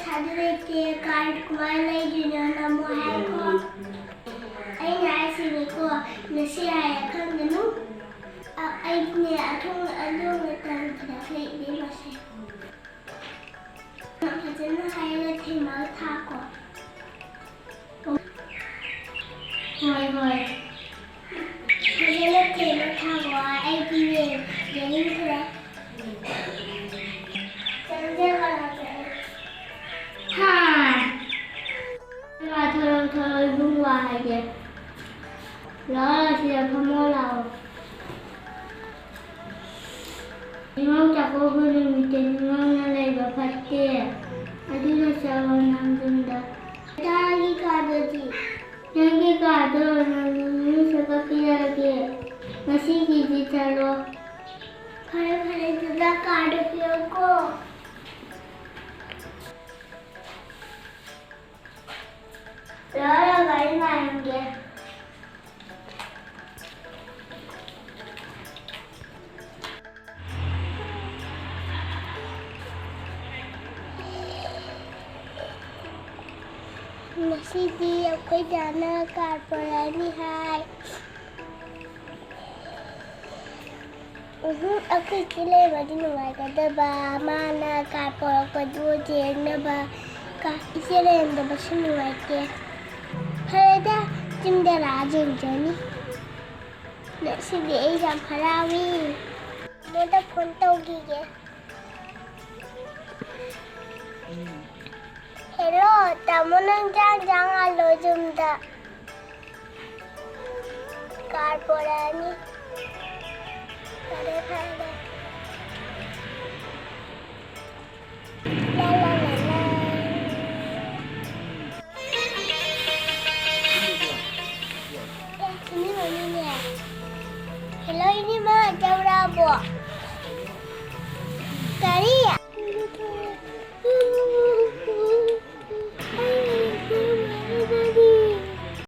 Saturday card kumala junior na mo hay ko ay na sini ko na siya kan ganu ay ni atong adong tan da kai di ba siya na kadena hay na thema tha ko hoy hoy kadena thema tha ko ay di ne yanin kre chanje ka ha là thôi buông hoài vậy đó là chị là không mua lầu ngon chặt cô vui mình tình ngon là này và phát kia ở đây là sao nằm trên đó ta đi cả được chị nhưng đi cả được nó sẽ có kia nó xin gì trả luôn phải chúng ta cả được nhiều cô đó là cái này kìa masih di aku jana karporani hai aku kile badi nungai kada ba mana karpor ko dua jena ba ka isere enda basu nungai ke Harada jimda rajin jani na si di jam harawi moda phone taugi ge hello tamunang jang alo jumda karporani kare kare la la la la ini mana ni? Hello ini mah jauh rabok.